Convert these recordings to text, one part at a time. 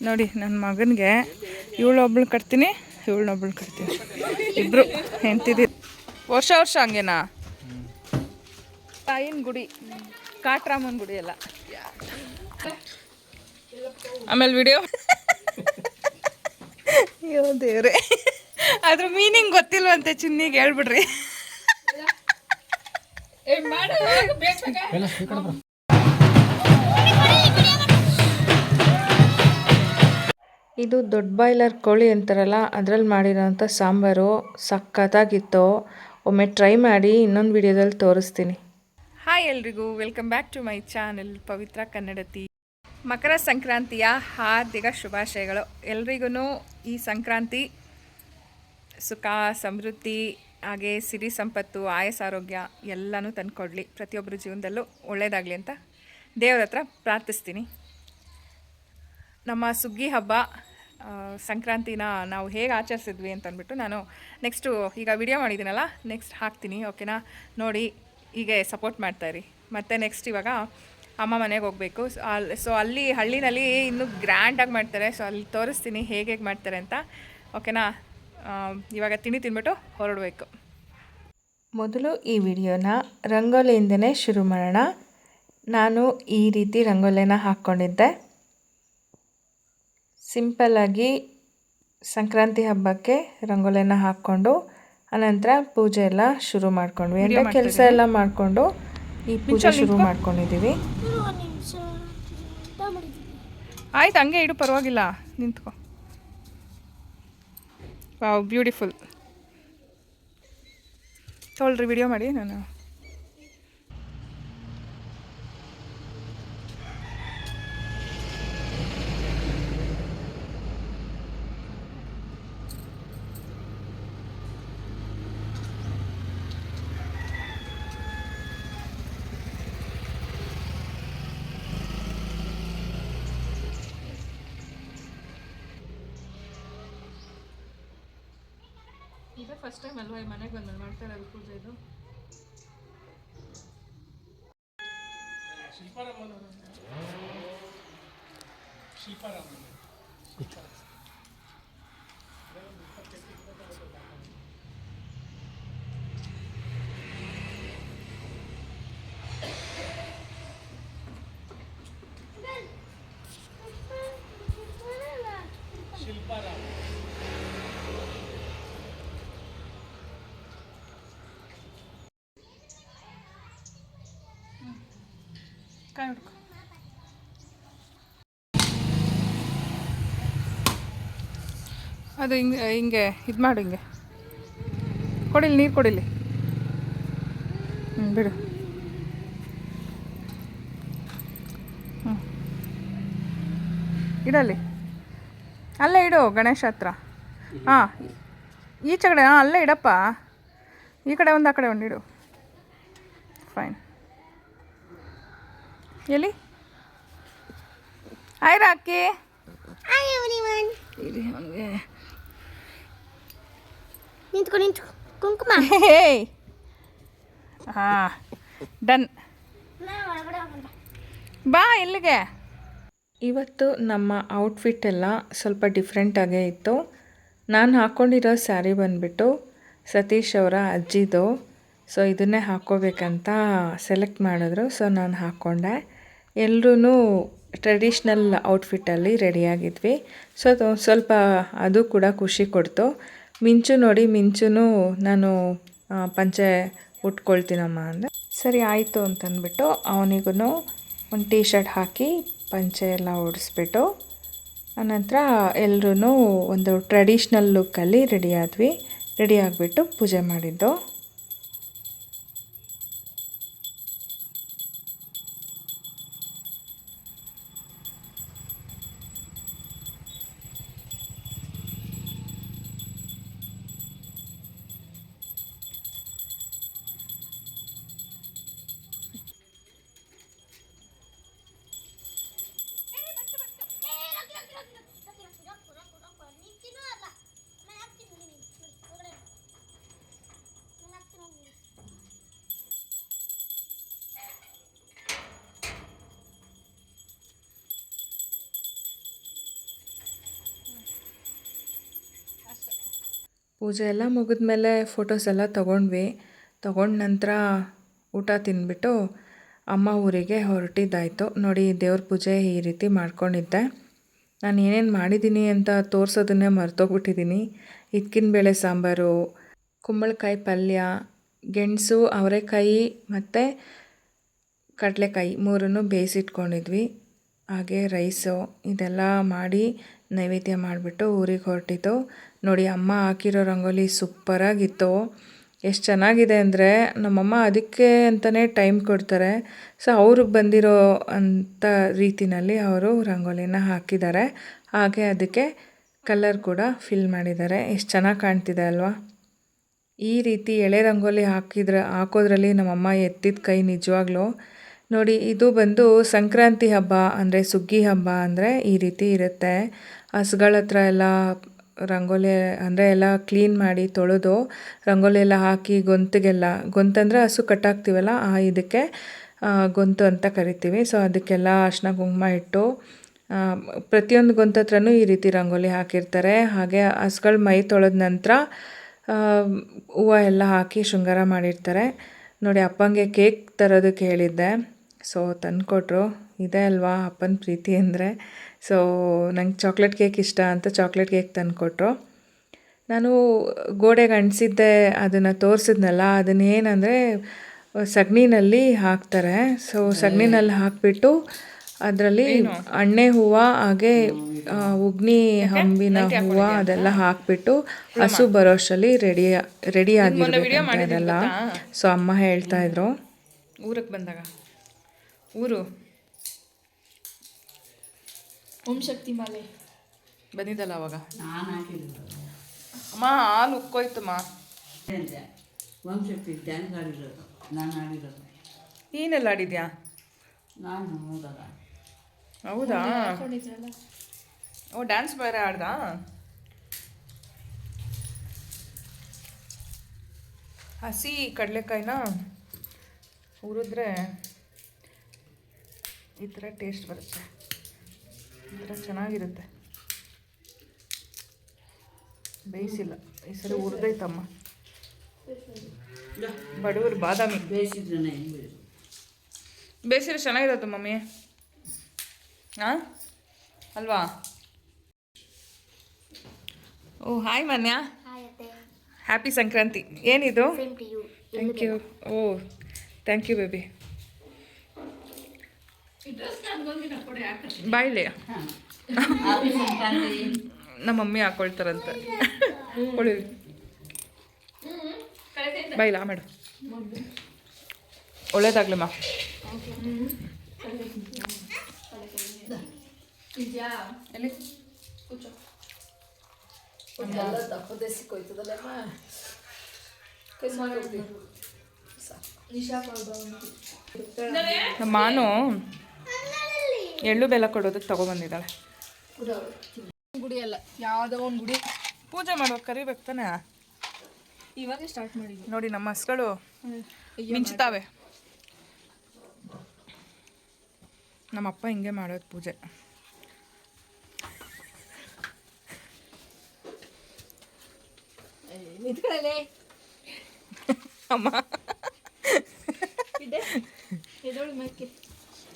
ನೋಡಿ ನನ್ನ ಮಗನಿಗೆ ಇವಳೊಬ್ಳು ಕಟ್ತೀನಿ, ಇವಳನ್ನೊಬ್ಳು ಕಟ್ತೀನಿ, ಇಬ್ಬರು ಹೆಂಡ್ತಿದ್ದೀರಿ. ವರ್ಷ ಹಂಗೇನಾ? ತಾಯಿನ ಗುಡಿ, ಕಾಟ್ರಾಮನ್ ಗುಡಿ ಎಲ್ಲ. ಆಮೇಲೆ ವಿಡಿಯೋ ಅಯ್ಯೋ ದೇವ್ರೆ, ಅದ್ರ ಮೀನಿಂಗ್ ಗೊತ್ತಿಲ್ವಂತೆ. ಚಿನ್ನಿಗೆ ಹೇಳ್ಬಿಡ್ರಿ. ಇದು ದೊಡ್ಡ ಬಾಯ್ಲರ್ ಕೋಳಿ ಅಂತಾರಲ್ಲ, ಅದರಲ್ಲಿ ಮಾಡಿರೋಂಥ ಸಾಂಬಾರು ಸಖತ್ತಾಗಿತ್ತು. ಒಮ್ಮೆ ಟ್ರೈ ಮಾಡಿ, ಇನ್ನೊಂದು ವಿಡಿಯೋದಲ್ಲಿ ತೋರಿಸ್ತೀನಿ. ಹಾಯ್ ಎಲ್ರಿಗೂ, welcome back to my channel Pavitra Kannadathi. ಮಕರ ಸಂಕ್ರಾಂತಿಯ ಹಾರ್ದಿಕ ಶುಭಾಶಯಗಳು ಎಲ್ರಿಗೂ. ಈ ಸಂಕ್ರಾಂತಿ ಸುಖ ಸಮೃದ್ಧಿ ಹಾಗೆ ಸಿರಿ ಸಂಪತ್ತು ಆಯಸ್ ಆರೋಗ್ಯ ಎಲ್ಲನೂ ತಂದುಕೊಡ್ಲಿ, ಪ್ರತಿಯೊಬ್ಬರ ಜೀವನದಲ್ಲೂ ಒಳ್ಳೆಯದಾಗಲಿ ಅಂತ ದೇವ್ರ ಹತ್ರ ಪ್ರಾರ್ಥಿಸ್ತೀನಿ. ನಮ್ಮ ಸುಗ್ಗಿ ಹಬ್ಬ ಸಂಕ್ರಾಂತಿನ ನಾವು ಹೇಗೆ ಆಚರಿಸಿದ್ವಿ ಅಂತಂದ್ಬಿಟ್ಟು ನಾನು ನೆಕ್ಸ್ಟು ಈಗ ವಿಡಿಯೋ ಮಾಡಿದ್ದೀನಲ್ಲ, ನೆಕ್ಸ್ಟ್ ಹಾಕ್ತೀನಿ, ಓಕೆನಾ? ನೋಡಿ ಹೀಗೆ ಸಪೋರ್ಟ್ ಮಾಡ್ತಾಯಿರಿ. ಮತ್ತು ನೆಕ್ಸ್ಟ್ ಇವಾಗ ಅಮ್ಮ ಮನೆಗೆ ಹೋಗಬೇಕು. ಸೊ ಅಲ್ಲಿ ಹಳ್ಳಿನಲ್ಲಿ ಇನ್ನೂ ಗ್ರ್ಯಾಂಡಾಗಿ ಮಾಡ್ತಾರೆ. ಸೊ ಅಲ್ಲಿ ತೋರಿಸ್ತೀನಿ ಹೇಗೆ ಮಾಡ್ತಾರೆ ಅಂತ, ಓಕೆನಾ? ಇವಾಗ ತಿಂದ್ಬಿಟ್ಟು ಹೊರಡಬೇಕು. ಮೊದಲು ಈ ವಿಡಿಯೋನ ರಂಗೋಲಿಯಿಂದನೇ ಶುರು ಮಾಡೋಣ. ನಾನು ಈ ರೀತಿ ರಂಗೋಲಿನ ಹಾಕ್ಕೊಂಡಿದ್ದೆ. ಸಿಂಪಲ್ಲಾಗಿ ಸಂಕ್ರಾಂತಿ ಹಬ್ಬಕ್ಕೆ ರಂಗೋಲಿನ ಹಾಕ್ಕೊಂಡು ಅನಂತರ ಪೂಜೆ ಎಲ್ಲ ಶುರು ಮಾಡ್ಕೊಂಡ್ವಿ. ಎಲ್ಲ ಕೆಲಸ ಎಲ್ಲ ಮಾಡಿಕೊಂಡು ಈ ಪೂಜೆ ಶುರು ಮಾಡ್ಕೊಂಡಿದ್ದೀವಿ. ಆಯ್ತು, ಹಂಗೆ ಇಡು, ಪರವಾಗಿಲ್ಲ, ನಿಂತ್ಕೊ. Wow, beautiful. ತೊಗೊಳ್ರಿ, ವಿಡಿಯೋ ಮಾಡಿ. ನಾನು ಇದೇ ಫಸ್ಟ್ ಟೈಮ್ ಅಲ್ವಾ ಈ ಮನೆಗೆ ಬಂದು ಮಾಡ್ತಾ ಇರೋದು ಪೂಜೆ. ಇದು ಕಾಯಿ ಹುಡ್ಕೊ. ಅದು ಹಿಂಗೆ ಇದು ಮಾಡು, ಹಿಂಗೆ ಕೊಡಿಲಿ, ನೀರು ಕೊಡಿಲಿ. ಬಿಡು. ಇಡಲಿ, ಅಲ್ಲೇ ಇಡು, ಗಣೇಶ ಹತ್ರ. ಹಾಂ, ಈಚೆ ಕಡೆ. ಹಾಂ, ಅಲ್ಲೇ ಇಡಪ್ಪ. ಈ ಕಡೆ ಒಂದು, ಆ ಕಡೆ ಒಂದು ಇಡು. ಫೈನ್. ಎಲ್ಲಿ ಆಯ್ರಾ ಅಕ್ಕಿ? ಅವನಿಗೆ ನಿಂತ್ಕೊ ಕುಂಕುಮ. ಹಾಂ, ಡನ್. ಬಾ ಇಲ್ಲಿಗೆ. ಇವತ್ತು ನಮ್ಮ ಔಟ್ಫಿಟ್ ಎಲ್ಲ ಸ್ವಲ್ಪ ಡಿಫ್ರೆಂಟಾಗೇ ಇತ್ತು. ನಾನು ಹಾಕ್ಕೊಂಡಿರೋ ಸ್ಯಾರಿ ಬಂದುಬಿಟ್ಟು ಸತೀಶ್ ಅವರ ಅಜ್ಜಿದು. ಸೊ ಇದನ್ನೇ ಹಾಕ್ಕೋಬೇಕಂತ ಸೆಲೆಕ್ಟ್ ಮಾಡಿದ್ರು. ಸೊ ನಾನು ಹಾಕ್ಕೊಂಡೆ. ಎಲ್ಲರೂ ಟ್ರೆಡಿಷ್ನಲ್ ಔಟ್ಫಿಟ್ಟಲ್ಲಿ ರೆಡಿಯಾಗಿದ್ವಿ. ಸೊ ಅದು ಸ್ವಲ್ಪ ಅದು ಕೂಡ ಖುಷಿ ಕೊಡ್ತು. ಮಿಂಚು ನೋಡಿ, ಮಿಂಚು ನಾನು ಪಂಚೆ ಉಟ್ಕೊಳ್ತೀನಮ್ಮ ಅಂದೆ. ಸರಿ ಆಯಿತು ಅಂತಂದ್ಬಿಟ್ಟು ಅವನಿಗೂ ಒಂದು ಟೀ ಶರ್ಟ್ ಹಾಕಿ ಪಂಚೆ ಎಲ್ಲ ಉಡಿಸ್ಬಿಟ್ಟು ಆನಂತರ ಎಲ್ಲರೂ ಒಂದು ಟ್ರೆಡಿಷ್ನಲ್ ಲುಕ್ಕಲ್ಲಿ ರೆಡಿ ಆಗಿಬಿಟ್ಟು ಪೂಜೆ ಮಾಡಿದ್ದು. ಪೂಜೆ ಎಲ್ಲ ಮುಗಿದ್ಮೇಲೆ ಫೋಟೋಸ್ ಎಲ್ಲ ತೊಗೊಂಡ್ವಿ. ತೊಗೊಂಡ ನಂತರ ಊಟ ತಿಂದ್ಬಿಟ್ಟು ಅಮ್ಮ ಊರಿಗೆ ಹೊರಟಿದ್ದಾಯಿತು. ನೋಡಿ ದೇವ್ರ ಪೂಜೆ ಈ ರೀತಿ ಮಾಡ್ಕೊಂಡಿದ್ದೆ. ನಾನು ಏನೇನು ಮಾಡಿದ್ದೀನಿ ಅಂತ ತೋರಿಸೋದನ್ನೇ ಮರ್ತೋಗ್ಬಿಟ್ಟಿದ್ದೀನಿ. ಹಿತ್ಕಿನ ಬೇಳೆ ಸಾಂಬಾರು, ಕುಂಬಳಕಾಯಿ ಪಲ್ಯ, ಗೆಣಸು, ಅವರೆಕಾಯಿ ಮತ್ತು ಕಡಲೆಕಾಯಿ ಮೂರನ್ನು ಬೇಯಿಸಿಟ್ಕೊಂಡಿದ್ವಿ. ಹಾಗೆ ರೈಸು ಇದೆಲ್ಲ ಮಾಡಿ ನೈವೇದ್ಯ ಮಾಡಿಬಿಟ್ಟು ಊರಿಗೆ ಹೊರಟಿದ್ದು. ನೋಡಿ ಅಮ್ಮ ಹಾಕಿರೋ ರಂಗೋಲಿ ಸೂಪರಾಗಿತ್ತು. ಎಷ್ಟು ಚೆನ್ನಾಗಿದೆ ಅಂದರೆ ನಮ್ಮಮ್ಮ ಅದಕ್ಕೆ ಅಂತಲೇ ಟೈಮ್ ಕೊಡ್ತಾರೆ. ಸೊ ಅವ್ರಿಗೆ ಬಂದಿರೋ ಅಂಥ ರೀತಿಯಲ್ಲಿ ಅವರು ರಂಗೋಲಿನ ಹಾಕಿದ್ದಾರೆ. ಹಾಗೆ ಅದಕ್ಕೆ ಕಲರ್ ಕೂಡ ಫಿಲ್ ಮಾಡಿದ್ದಾರೆ. ಎಷ್ಟು ಚೆನ್ನಾಗಿ ಕಾಣ್ತಿದೆ ಅಲ್ವಾ. ಈ ರೀತಿ ಎಳೆ ರಂಗೋಲಿ ಹಾಕೋದ್ರಲ್ಲಿ ನಮ್ಮಮ್ಮ ಎತ್ತಿದ ಕೈ ನಿಜವಾಗ್ಲೂ. ನೋಡಿ ಇದು ಬಂದು ಸಂಕ್ರಾಂತಿ ಹಬ್ಬ ಅಂದರೆ ಸುಗ್ಗಿ ಹಬ್ಬ ಅಂದರೆ ಈ ರೀತಿ ಇರುತ್ತೆ. ಹಸುಗಳ ಹತ್ರ ಎಲ್ಲ ರಂಗೋಲಿ ಅಂದರೆ ಎಲ್ಲ ಕ್ಲೀನ್ ಮಾಡಿ ತೊಳೆದು ರಂಗೋಲಿ ಎಲ್ಲ ಹಾಕಿ ಗೊಂತಂದರೆ ಹಸು ಕಟ್ಟಾಕ್ತೀವಲ್ಲ ಇದಕ್ಕೆ ಗೊಂತು ಅಂತ ಕರಿತೀವಿ. ಸೊ ಅದಕ್ಕೆಲ್ಲ ಅರಿಶಿನ ಕುಂಕುಮ ಇಟ್ಟು ಪ್ರತಿಯೊಂದು ಗೊಂತ ಹತ್ರನೂ ಈ ರೀತಿ ರಂಗೋಲಿ ಹಾಕಿರ್ತಾರೆ. ಹಾಗೆ ಹಸುಗಳ ಮೈ ತೊಳೆದ ನಂತರ ಹೂವು ಎಲ್ಲ ಹಾಕಿ ಶೃಂಗಾರ ಮಾಡಿರ್ತಾರೆ. ನೋಡಿ ಅಪ್ಪಂಗೆ ಕೇಕ್ ತರೋದಕ್ಕೆ ಹೇಳಿದ್ದೆ. ಸೊ ತಂದುಕೊಟ್ರು. ಇದೆ ಅಲ್ವಾ ಅಪ್ಪನ ಪ್ರೀತಿ ಅಂದರೆ. ಸೊ ನಂಗೆ ಚಾಕ್ಲೇಟ್ ಕೇಕ್ ಇಷ್ಟ ಅಂತ ಚಾಕ್ಲೇಟ್ ಕೇಕ್ ತಂದುಕೊಟ್ರು. ನಾನು ಗೋಡೆಗೆ ಅಂಟಿಸಿದ್ದೆ ಅದನ್ನು ತೋರಿಸಿದ್ನಲ್ಲ, ಅದನ್ನೇನೆಂದರೆ ಸಗಣಿನಲ್ಲಿ ಹಾಕ್ತಾರೆ. ಸೊ ಸಗಣಿನಲ್ಲಿ ಹಾಕಿಬಿಟ್ಟು ಅದರಲ್ಲಿ ಅಣ್ಣೆ ಹೂವು ಹಾಗೆ ಉಗ್ನಿ ಹಂಬಿನ ಹೂವು ಅದೆಲ್ಲ ಹಾಕಿಬಿಟ್ಟು ಹಸು ಬರೋಷ್ಟರಲ್ಲಿ ರೆಡಿ ಆಗಿರಬೇಕಂತೆ ಅದೆಲ್ಲ. ಸೊ ಅಮ್ಮ ಹೇಳ್ತಾಯಿದ್ರು. ಊರಿಗೆ ಬಂದಾಗ ಊರು ಓಂ ಶಕ್ತಿ ಮಾಲೆ ಬಂದಿದ್ದಲ್ಲ ಅವಾಗ ಅಮ್ಮ ಹಾಲು ಉಕ್ಕೋಯ್ತಮ್ಮ. ಓಂ ಶಕ್ತಿ ಡ್ಯಾನ್ಸ್ ಆಡಿರೋದು ನಾನು ಆಡಿರೋದು. ಏನೆಲ್ಲ ಆಡಿದ್ಯಾ? ನಾನು ಹೋದಾಗ ಹೌದಾ? ಓ ಡ್ಯಾನ್ಸ್ ಬೇರೆ ಆಡ್ದಾ? ಹಸಿ ಕಡಲೆಕಾಯಿನ ಹುರಿದ್ರೆ ಈ ಥರ ಟೇಸ್ಟ್ ಬರುತ್ತೆ. ಈ ಥರ ಚೆನ್ನಾಗಿರುತ್ತೆ. ಬೇಯಿಸಿಲ್ಲ ಈ ಸರಿ ಹುರಿದೈತಮ್ಮ. ಬಡವರು ಬಾದಾಮಿ ಬೇಯಿಸಿದ್ರೆ ಬೇಯಿಸಿದ್ರೆ ಚೆನ್ನಾಗಿರುತ್ತೆ ಮಮ್ಮಿ. ಹಾಂ ಅಲ್ವಾ? ಓ ಹಾಯ್ ಮನ್ಯಾ, ಹ್ಯಾಪಿ ಸಂಕ್ರಾಂತಿ. ಏನಿದು? Thank you. ಓ ಥ್ಯಾಂಕ್ ಯು ಬೇಬಿ. ಬಾಯ್ಲಿ ನಮ್ಮ ಮಮ್ಮಿ ಹಾಕೊಳ್ತಾರಂತೆ. ಬಾಯಿಲ್ಲ ಮೇಡಮ್, ಒಳ್ಳೇದಾಗ್ಲಮ್ಮ. ಎಲ್ಲಿ ನಮ್ಮ ಮಾನು ಎಳ್ಳು ಬೆಲ್ಲ ಕೊಡೋದಕ್ಕೆ ತಗೊಬಂದಿದ್ದಾಳೆ. ಗುಡಿ ಅಲ್ಲ, ಯಾವುದೋ ಒಂದು ಗುಡಿ ಪೂಜೆ ಮಾಡುವಾಗ ಕರಿಬೇಕು ತಾನೆ. ಇವಾಗ ಸ್ಟಾರ್ಟ್ ಮಾಡಿದ್ವಿ ನೋಡಿ ನಮ್ಮ ಹಸುಗಳು ಮಿಂಚ್ತಾವೆ. ನಮ್ಮಪ್ಪ ಹಿಂಗೆ ಮಾಡೋದು ಪೂಜೆ. ನಿಂತ್ಕೊಳ್ಳೆ ಅಮ್ಮ.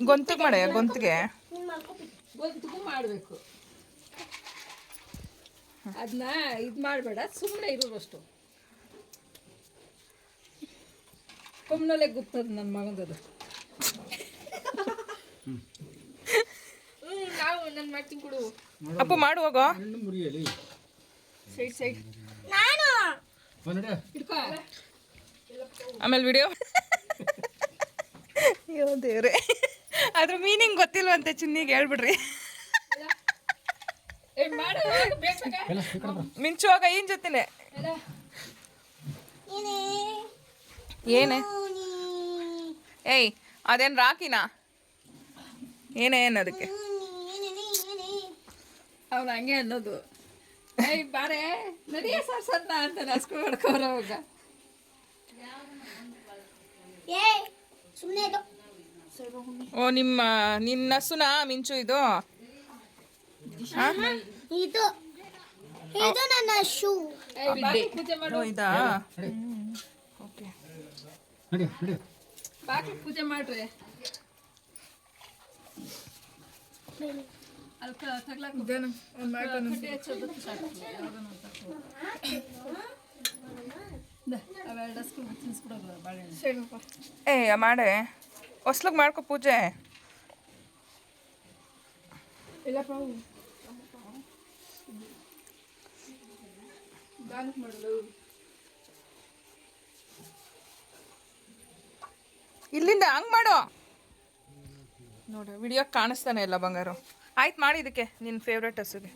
ಗೊಂತಿಗೆ ಮಾಡ, ಗೊಂತಿಗೆ ಗೊತ್ತಿಗೂ ಮಾಡಬೇಕು. ಅದನ್ನ ಇದು ಮಾಡಬೇಡ, ಸುಮ್ಮನೆ ಇರೋದಷ್ಟು. ಕೊಮ್ಮನಲ್ಲೇ ಗೊತ್ತದ ನನ್ನ ಮಗಂದದು. ನಾವು ನನ್ನ ಮಾಡ್ತೀನಿ ಕೊಡು. ಅಪ್ಪ ಮಾಡುವಾಗ ಸೈಡ್ ಸೈಡ್ ಹಿಡ್ಕೋ. ಆಮೇಲೆ ವಿಡಿಯೋ. ಅಯ್ಯೋ ದೇವ್ರೆ, ಅದ್ರ ಮೀನಿಂಗ್ ಗೊತ್ತಿಲ್ವಂತೆ. ಚಿನ್ನಿಗೆ ಹೇಳ್ಬಿಡ್ರಿ. ಮಿಂಚುವಾಗ ಏನ್ ಜೊತೆನೆ ಏನೇ? ಏಯ್ ಅದೇನು ರಾಕಿನಾ? ಏನೇನು ಅದಕ್ಕೆ? ಅವ್ನು ಹಂಗೆ ಅನ್ನೋದು. ಏಯ್ ಬಾರೆ ನಡಿಯ ಸರ್ಸನ್ನ ಅಂತ ನಸ್ಕೊಂಡು ಹೊಡ್ಕೋರೋವಾಗ. ಓ ನಿನ್ನ ಹಸುನಾ ಮಿಂಚು ಇದು? ಇದು ನನ್ನ ಶೂ. ಪೂಜೆ ಮಾಡು. ಇದಾ ಓಕೆ. ಬಾಗಿಲು ಪೂಜೆ ಮಾಡ್ರಿ. ಅಲ್ಕ ತಗ್ಲಾಕ ಕಡ್ಡಿ ಹಚ್ಚೋದು ಸಾಕು. ಯಾವ್ದನ್ನ ಒಂದು ತಗೋ. ಅವೆರಡು ಸ್ಕೂಲ್ ತಿನ್ಸ್ಬಿಡೋದು ಬಾಳೆಹಣ್ಣು. ಏ ಮಾಡೆ ಹೊಸ್ಲಿಗೆ ಮಾಡ್ಕೊ ಪೂಜೆ. ಇಲ್ಲಪ್ಪ ದಾನಕ್ಕೆ ಮಾಡೋದು. ಇಲ್ಲಿಂದ ಹಂಗೆ ಮಾಡು. ನೋಡು ವಿಡಿಯೋ ಕಾಣಿಸ್ತಾನೆ ಇಲ್ಲ ಬಂಗಾರು. ಆಯ್ತು ಮಾಡಿ ಇದಕ್ಕೆ ನಿನ್ನ ಫೇವ್ರೆಟ್ ಹಸುಗೆ.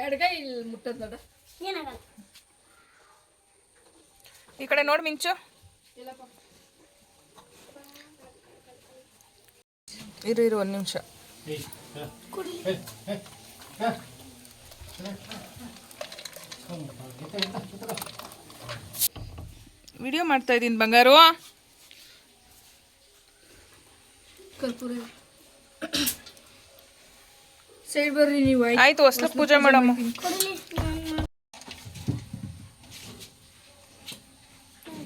ಎಡಗೈ ಇಲ್ಲಿ ಮುಟ್ಟದ್ ನೋಡ. ಏನಾಗಲ್ಲ. ಈ ಕಡೆ ನೋಡಿ ಮಿಂಚು. ಇಲ್ಲಪ್ಪ ಇರು ಒಂದು ನಿಮಿಷ. ವಿಡಿಯೋ ಮಾಡ್ತಾ ಇದ್ದೀನಿ ಬಂಗಾರು. ಕರ್ಪೂರ ಸೈಡ್ ಬರ್ರಿ ನೀವು. ಆಯ್ತು ಹೊಸ್ಲಿಗೆ ಪೂಜೆ ಮಾಡಮ್ಮ.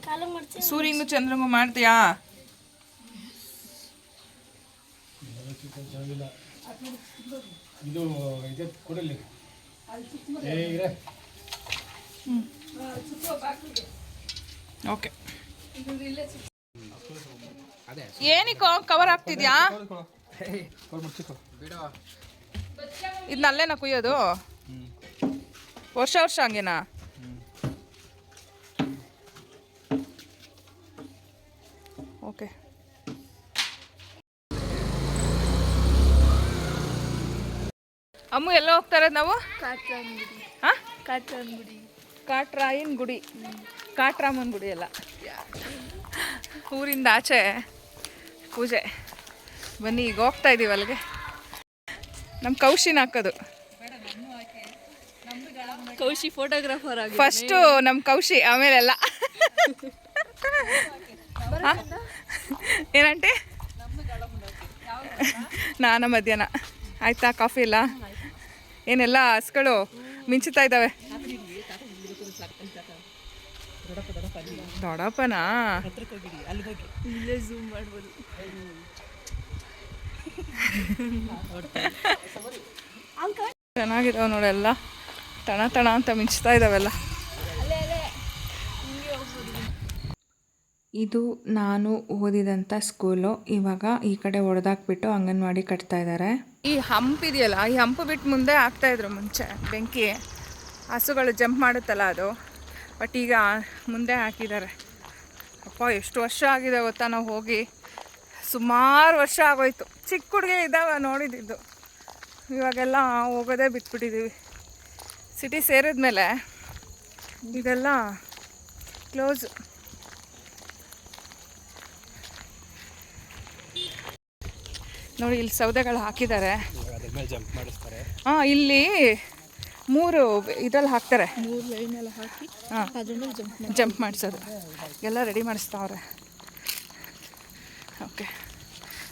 ಕಾಲು ಮಾಡ್ತೀನಿ. ಸೂರ್ಯಂಗು ಚಂದ್ರಂಗು ಮಾಡ್ತೀಯಾ? ಇದು ಇದೆ ಕೊಡಲಿ. ಓಕೆ. ಏನಿಕೋ ಕವರ್ ಆಗ್ತಿದ್ಯಾ? ಇದನ್ನಲ್ಲೇನ ಕುಯ್ಯೋದು? ವರ್ಷ ಹಂಗೇನಾ? ಓಕೆ. ಅಮ್ಮ ಎಲ್ಲ ಹೋಗ್ತಾ ಇರೋದು ನಾವು? ಹಾಂ ಕಾಟ್ರಾಯನ್ ಗುಡಿ. ಕಾಟ್ರಾಮನ್ ಗುಡಿ ಅಲ್ಲ, ಊರಿಂದ ಆಚೆ ಪೂಜೆ. ಬನ್ನಿ ಈಗ ಹೋಗ್ತಾ ಇದ್ದೀವಿ ಅಲ್ಲಿಗೆ. ನಮ್ಮ ಕೌಶಿನ ಹಾಕೋದು. ಕೌಶಿ ಫೋಟೋಗ್ರಾಫರ್ ಆಗಿ ಫಸ್ಟು ನಮ್ಮ ಕೌಶಿ, ಆಮೇಲೆಲ್ಲ. ಏನಂటే ನಾನು ಮಧ್ಯಾಹ್ನ ಆಯ್ತಾ? ಕಾಫಿ ಇಲ್ಲ? ಏನೆಲ್ಲ ಹಸ್ಗಳು ಮಿಂಚುತ್ತಾ ಇದ್ದಾವೆ. ದೊಡ್ಡಪ್ಪನಾ? ಚೆನ್ನಾಗಿದಾವೆ ನೋಡೆಲ್ಲ, ತಣ ತಣ ಅಂತ ಮಿಂಚ್ತಾ ಇದ್ದಾವೆಲ್ಲ. ಇದು ನಾನು ಓದಿದಂಥ ಸ್ಕೂಲು. ಇವಾಗ ಈ ಕಡೆ ಹೊಡೆದಾಕ್ಬಿಟ್ಟು ಅಂಗನವಾಡಿ ಕಟ್ತಾ ಇದ್ದಾರೆ. ಈ ಹಂಪ್ ಇದೆಯಲ್ಲ, ಈ ಹಂಪು ಬಿಟ್ಟು ಮುಂದೆ ಹಾಕ್ತಾಯಿದ್ರು ಮುಂಚೆ ಬೆಂಕಿ. ಹಸುಗಳು ಜಂಪ್ ಮಾಡುತ್ತಲ್ಲ ಅದು, ಬಟ್ ಈಗ ಮುಂದೆ ಹಾಕಿದ್ದಾರೆ. ಅಪ್ಪ ಎಷ್ಟು ವರ್ಷ ಆಗಿದೆ ಗೊತ್ತಾ ನಾವು ಹೋಗಿ? ಸುಮಾರು ವರ್ಷ ಆಗೋಯ್ತು. ಚಿಕ್ಕ ಹುಡುಗಿ ಇದ್ದಾವೆ ನೋಡಿದ್ದು. ಇವಾಗೆಲ್ಲ ಹೋಗೋದೇ ಬಿಟ್ಬಿಟ್ಟಿದ್ದೀವಿ. ಸಿಟಿ ಸೇರಿದ್ಮೇಲೆ ಇದೆಲ್ಲ ಕ್ಲೋಸ್. ನೋಡಿ ಇಲ್ಲಿ ಸೌದೆಗಳು ಹಾಕಿದ್ದಾರೆ. ಹಾಂ, ಇಲ್ಲಿ 3 ಇದ್ರಲ್ಲಿ ಹಾಕ್ತಾರೆ. 3 ಲೈನೆಲ್ಲ ಹಾಕಿ ಹಾಂ, ಜಂಪ್ ಮಾಡಿಸೋದು ಎಲ್ಲ ರೆಡಿ ಮಾಡಿಸ್ತಾವ್ರೆ. ಓಕೆ.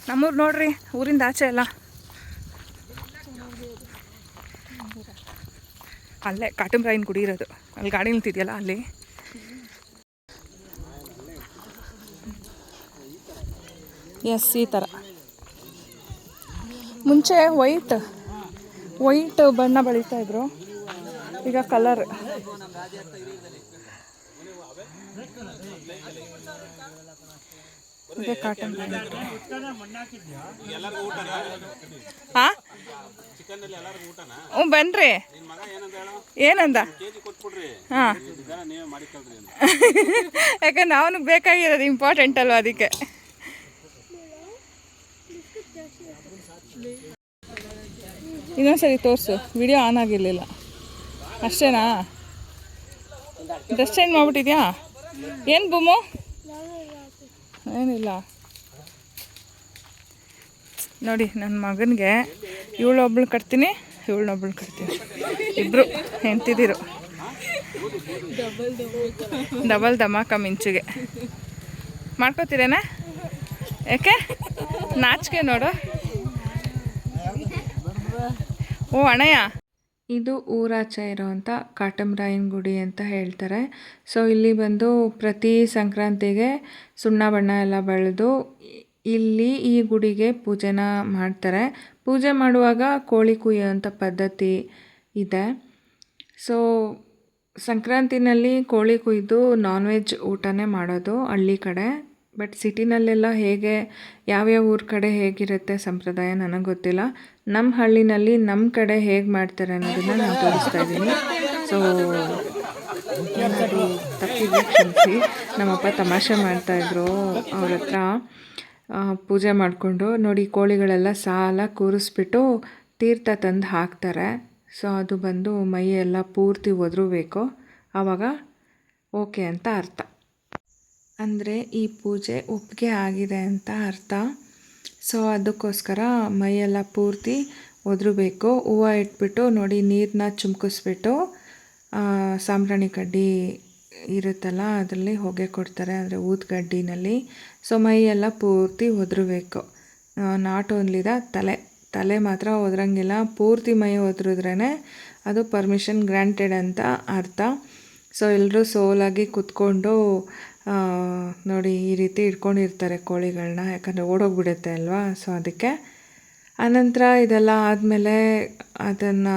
ನಮ್ಮೂರು ನೋಡ್ರಿ, ಊರಿಂದ ಆಚೆ ಎಲ್ಲ ಅಲ್ಲೇ ಕಾಟುಂಬರಾಯನ ಗುಡಿ ಇರೋದು. ಅಲ್ಲಿ ಗಾಡಿ ನಿಂತಿದೆಯಲ್ಲ ಅಲ್ಲಿ. ಎಸ್, ಈ ಥರ ಮುಂಚೆ ವೈಟ್ ಬಣ್ಣ ಬಳಿತಾಯಿದ್ರು, ಈಗ ಕಲರ್. ಇದೇ ಕಾಟನ್. ಹಾಂ, ಹ್ಞೂ ಬನ್ರಿ. ಏನಂದ? ಹಾಂ, ಯಾಕಂದ್ರೆ ನಾವು ಬೇಕಾಗಿರೋದು ಇಂಪಾರ್ಟೆಂಟ್ ಅಲ್ವ, ಅದಕ್ಕೆ. ಇನ್ನೊಂದ್ಸರಿ ತೋರಿಸು, ವಿಡಿಯೋ ಆನ್ ಆಗಿರಲಿಲ್ಲ ಅಷ್ಟೇನಾ? ಡ್ರೆಸ್ ಚೇಂಜ್ ಮಾಡ್ಬಿಟ್ಟಿದ್ಯಾ? ಏನು ಬೂಮು? ಏನಿಲ್ಲ ನೋಡಿ, ನನ್ನ ಮಗನಿಗೆ ಇವಳೊಬ್ಳು ಕಟ್ತೀನಿ, ಇವಳನ್ನೊಬ್ಳು ಕಟ್ತೀನಿ. ಇಬ್ಬರು ಹೆಂಡ್ತಿದಿರು. ಡಬಲ್ ಧಮಾಕ ಮಿಂಚಿಗೆ ಮಾಡ್ಕೋತೀರೇನಾ? ಯಾಕೆ ನಾಚಿಕೆ ನೋಡು. ಓ ಅಣ್ಣಯ್ಯ, ಇದು ಊರಾಚೆ ಇರೋವಂಥ ಕಾಟಮರಾಯನ ಗುಡಿ ಅಂತ ಹೇಳ್ತಾರೆ. ಸೊ ಇಲ್ಲಿ ಬಂದು ಪ್ರತಿ ಸಂಕ್ರಾಂತಿಗೆ ಸುಣ್ಣ ಬಣ್ಣ ಎಲ್ಲ ಬಳಿದು ಇಲ್ಲಿ ಈ ಗುಡಿಗೆ ಪೂಜೆನ ಮಾಡ್ತಾರೆ. ಪೂಜೆ ಮಾಡುವಾಗ ಕೋಳಿ ಕುಯ್ಯೋಂಥ ಪದ್ಧತಿ ಇದೆ. ಸೊ ಸಂಕ್ರಾಂತಿನಲ್ಲಿ ಕೋಳಿ ಕುಯ್ದು ನಾನ್ ವೆಜ್ ಊಟನೇ ಮಾಡೋದು ಹಳ್ಳಿ ಕಡೆ. ಬಟ್ ಸಿಟಿನಲ್ಲೆಲ್ಲ ಹೇಗೆ ಯಾವ್ಯಾವ ಊರ ಕಡೆ ಹೇಗಿರುತ್ತೆ ಸಂಪ್ರದಾಯ ನನಗೆ ಗೊತ್ತಿಲ್ಲ. ನಮ್ಮ ಹಳ್ಳಿನಲ್ಲಿ ನಮ್ಮ ಕಡೆ ಹೇಗೆ ಮಾಡ್ತಾರೆ ಅನ್ನೋದನ್ನು ನಾನು ತೋರಿಸ್ತಾ ಇದ್ದೀನಿ. ಸೊ ಏನಾದರೂ ತಪ್ಪಿದ್ರೆ ಕ್ಷಮಿಸಿ. ನಮ್ಮಪ್ಪ ತಮಾಷೆ ಮಾಡ್ತಾಯಿದ್ರು ಅವ್ರ ಹತ್ರ ಪೂಜೆ ಮಾಡಿಕೊಂಡು. ನೋಡಿ ಕೋಳಿಗಳೆಲ್ಲ ಸಾಲ ಕೂರಿಸ್ಬಿಟ್ಟು ತೀರ್ಥ ತಂದು ಹಾಕ್ತಾರೆ. ಸೊ ಅದು ಬಂದು ಮೈಯೆಲ್ಲ ಪೂರ್ತಿ ಒದರಬೇಕು, ಆವಾಗ ಓಕೆ ಅಂತ ಅರ್ಥ. ಅಂದರೆ ಈ ಪೂಜೆ ಒಪ್ಪಿಗೆ ಆಗಿದೆ ಅಂತ ಅರ್ಥ. ಸೊ ಅದಕ್ಕೋಸ್ಕರ ಮೈಯೆಲ್ಲ ಪೂರ್ತಿ ಒದರಬೇಕು. ಹೂವು ಇಟ್ಬಿಟ್ಟು ನೋಡಿ ನೀರನ್ನ ಚುಮ್ಕಿಸ್ಬಿಟ್ಟು ಸಾಂಬ್ರಾಣಿ ಕಡ್ಡಿ ಇರುತ್ತಲ್ಲ ಅದರಲ್ಲಿ ಹೊಗೆ ಕೊಡ್ತಾರೆ, ಅಂದರೆ ಊದ್ಗಡ್ಡಿನಲ್ಲಿ. ಸೊ ಮೈಯೆಲ್ಲ ಪೂರ್ತಿ ಒದರಬೇಕು. ನಾಟ್ ಓನ್ಲಿ ದ ತಲೆ ಮಾತ್ರ ಒದರಂಗಿಲ್ಲ, ಪೂರ್ತಿ ಮೈ ಒದರಿದ್ರೇ ಅದು ಪರ್ಮಿಷನ್ ಗ್ರಾಂಟೆಡ್ ಅಂತ ಅರ್ಥ. ಸೊ ಎಲ್ಲರೂ ಸೋಲಾಗಿ ಕೂತ್ಕೊಂಡು ನೋಡಿ ಈ ರೀತಿ ಇಟ್ಕೊಂಡಿರ್ತಾರೆ ಕೋಳಿಗಳನ್ನ, ಯಾಕಂದರೆ ಓಡೋಗ್ಬಿಡುತ್ತೆ ಅಲ್ವಾ. ಸೊ ಅದಕ್ಕೆ ಆನಂತರ ಇದೆಲ್ಲ ಆದಮೇಲೆ ಅದನ್ನು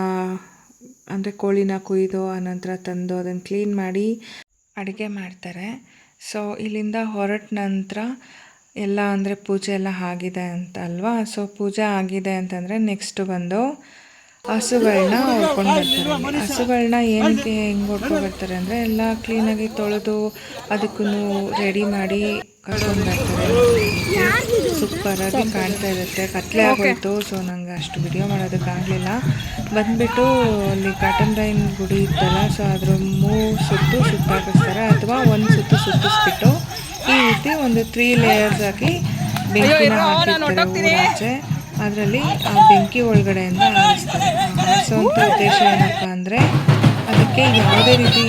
ಅಂದರೆ ಕೋಳಿನ ಕುಯ್ದು ಆನಂತರ ತಂದು ಅದನ್ನು ಕ್ಲೀನ್ ಮಾಡಿ ಅಡುಗೆ ಮಾಡ್ತಾರೆ. ಸೊ ಇಲ್ಲಿಂದ ಹೊರಟ ನಂತರ ಎಲ್ಲ ಅಂದರೆ ಪೂಜೆ ಎಲ್ಲ ಆಗಿದೆ ಅಂತ ಅಲ್ವಾ. ಸೊ ಪೂಜೆ ಆಗಿದೆ ಅಂತಂದರೆ ನೆಕ್ಸ್ಟ್ ಬಂದು ಹಸುಗಳನ್ನ ಹೊಡ್ಕೊಂಡು ಬರ್ತಾರೆ. ಹಸುಗಳನ್ನ ಏನಕ್ಕೆ ಹೆಂಗೆ ಹೊಡ್ಕೊಂಡು ಬರ್ತಾರೆ ಅಂದರೆ ಎಲ್ಲ ಕ್ಲೀನಾಗಿ ತೊಳೆದು ಅದಕ್ಕೂ ರೆಡಿ ಮಾಡಿ ಕರ್ಕೊಂಡು ಬರ್ತಾರೆ. ಸೂಪರಾಗಿ ಕಾಣ್ತಾ ಇರುತ್ತೆ. ಕತ್ಲೆ ಆಗೋಯ್ತು, ಸೊ ನಂಗೆ ಅಷ್ಟು ವಿಡಿಯೋ ಮಾಡೋದಕ್ಕಾಗಲಿಲ್ಲ. ಬಂದುಬಿಟ್ಟು ಅಲ್ಲಿ ಕಾಟಮರಾಯನ ಗುಡಿ ಇತ್ತಲ್ಲ, ಸೊ ಅದ್ರ 3 ಸುತ್ತು ಸುತ್ತಾಕಿಸ್ತಾರೆ, ಅಥವಾ 1 ಸುತ್ತು ಸುತ್ತಿಸ್ಬಿಟ್ಟು ಈ ರೀತಿ ಒಂದು 3 ಲೇಯರ್ಸ್ ಆಗಿ ಬೆಂಕಿನ ಹಾಕಿರ್ತಾರೆ ಊರಾಚೆ. ಅದರಲ್ಲಿ ಆ ಬೆಂಕಿ ಒಳಗಡೆಯಿಂದ ಆರಿಸ್ತಾರೆ. ಆರಿಸೋವಂಥ ಉದ್ದೇಶ ಏನಪ್ಪ ಅಂದರೆ ಅದಕ್ಕೆ ಯಾವುದೇ ರೀತಿ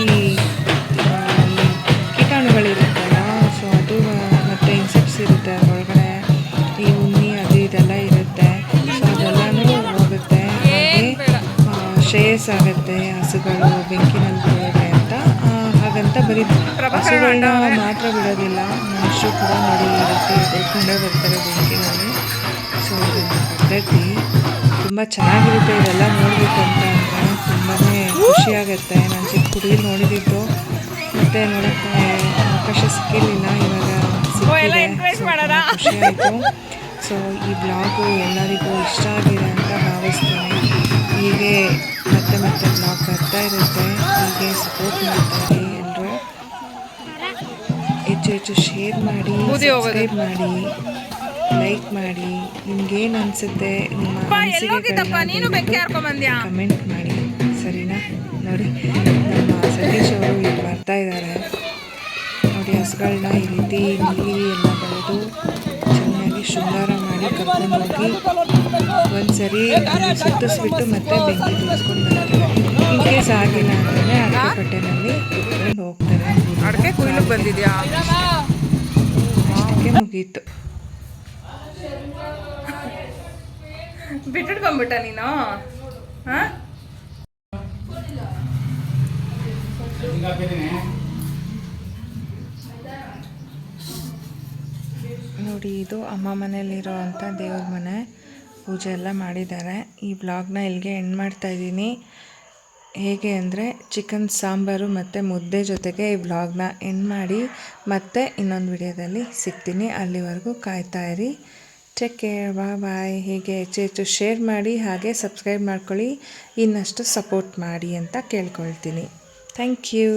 ಕೀಟಾಣುಗಳಿರುತ್ತಲ್ಲ, ಸೊ ಅದು ಮತ್ತು ಇನ್ಸೆಕ್ಟ್ಸ್ ಇರುತ್ತೆ ಅದರೊಳಗಡೆ, ಈ ಉಣ್ಣಿ ಅದು ಇದೆಲ್ಲ ಇರುತ್ತೆ. ಸೊ ಅದೆಲ್ಲನೂ ಹೋಗುತ್ತೆ. ಹಾಗೆ ಶ್ರೇಯಸ್ಸಾಗುತ್ತೆ ಹಸುಗಳು ಬೆಂಕಿನಲ್ಲಿ ಬಿಡೋದೆ ಅಂತ. ಹಾಗಂತ ಬರೀ ಹಸುಗಳನ್ನ ಮಾತ್ರ ಬಿಡೋದಿಲ್ಲ, ಮನುಷ್ಯರು ಕೂಡ ನೋಡಿ ಈ ರೀತಿ ಎದ್ಕೊಂಡೇ ಬರ್ತಾರೆ ಬೆಂಕಿನಲ್ಲಿ. ಸೊ ಇದೊಂದು ಪದ್ಧತಿ ತುಂಬ ಚೆನ್ನಾಗಿರುತ್ತೆ. ಇದೆಲ್ಲ ನೋಡಬೇಕು ಅಂತ ಅಂದರೆ ತುಂಬಾ ಖುಷಿಯಾಗುತ್ತೆ. ನಾನು ಚಿಕ್ಕ ಹುಡುಗಿ ನೋಡಿದ್ದು ಮತ್ತು ನೋಡೋಕ್ಕೆ ಅವಕಾಶ ಸಿಕ್ಕಿರಲಿಲ್ಲ, ಇವಾಗ ಸಿಕ್ಕಿದೆ. ಖುಷಿಯಾಯಿತು. ಸೊ ಈ ಬ್ಲಾಗು ಎಲ್ಲರಿಗೂ ಇಷ್ಟ ಆಗಿದೆ ಅಂತ ಭಾವಿಸ್ತೀನಿ. ಹೀಗೆ ಮತ್ತೆ ಬ್ಲಾಗ್ ಬರ್ತಾ ಇರುತ್ತೆ. ಹೀಗೆ ಸಪೋರ್ಟ್ ಮಾಡ್ತಾರೆ ಎಲ್ಲರೂ. ಹೆಚ್ಚು ಶೇರ್ ಮಾಡಿ, ಸಬ್ಸ್ಕ್ರೈಬ್ ಮಾಡಿ, ಲೈಕ್ ಮಾಡಿ. ನಿಮ್ಗೇನು ಅನಿಸುತ್ತೆ, ನಿಮ್ಮ ಅನಿಸಿಕೆಗಳನ್ನ ಕಮೆಂಟ್ ಮಾಡಿ, ಸರಿನಾ? ನೋಡಿ ನಮ್ಮ ಸತೀಶ್ ಅವರು ಇಲ್ಲಿ ಬರ್ತಾ ಇದ್ದಾರೆ. ನೋಡಿ ಹಸುಗಳನ್ನ ಈ ರೀತಿ ನೀಲಿ ಎಲ್ಲ ಬೆಳೆದು ಚೆನ್ನಾಗಿ ಶೃಂಗಾರ ಮಾಡಿ ಕರ್ಕೊಂಡೋಗಿ ಒಂದ್ಸರಿ ಸುತ್ತಿಸ್ಬಿಟ್ಟು ಮತ್ತೆ ಬೆಂಕಿ ತೋರಿಸ್ಕೊಂಡು ಬರ್ತಾರೆ. ಇನ್ ಕೇಸ್ ಆಗಿಲ್ಲ ಅಂತಂದರೆ ಅಡಿಕೆ ಕಟ್ಟೆನಲ್ಲಿ ಕುತ್ಕೊಂಡು ಹೋಗ್ತಾರೆ. ಅಡಿಕೆ ಕುಯ್ಲಿಕ್ಕೆ ಬಂದಿದ್ಯಾ? ಅಷ್ಟಕ್ಕೆ ಮುಗೀತು. ಬಿಟ್ಟಿಟ್ಕೊಂಡ್ಬಿಟ್ಟ ನೀನು? ಹಾಂ, ನೋಡಿ ಇದು ಅಮ್ಮ ಮನೆಯಲ್ಲಿರೋ ಅಂಥ ದೇವ್ರ ಮನೆ. ಪೂಜೆ ಎಲ್ಲ ಮಾಡಿದ್ದಾರೆ. ಈ ಬ್ಲಾಗ್ನ ಇಲ್ಲಿಗೆ ಎಂಡ್ ಮಾಡ್ತಾಯಿದ್ದೀನಿ. ಹೇಗೆ ಅಂದರೆ ಚಿಕನ್ ಸಾಂಬಾರು ಮತ್ತು ಮುದ್ದೆ ಜೊತೆಗೆ ಈ ಬ್ಲಾಗ್ನ ಎಂಡ್ ಮಾಡಿ ಮತ್ತೆ ಇನ್ನೊಂದು ವಿಡಿಯೋದಲ್ಲಿ ಸಿಗ್ತೀನಿ. ಅಲ್ಲಿವರೆಗೂ ಕಾಯ್ತಾ ಇರಿ. ಟೇಕ್ ಕೇರ್, ಬಾಯ್. ಹೀಗೆ ಹೆಚ್ಚು ಶೇರ್ ಮಾಡಿ, ಹಾಗೆ ಸಬ್ಸ್ಕ್ರೈಬ್ ಮಾಡ್ಕೊಳ್ಳಿ, ಇನ್ನಷ್ಟು ಸಪೋರ್ಟ್ ಮಾಡಿ ಅಂತ ಕೇಳ್ಕೊಳ್ತೀನಿ. Thank you.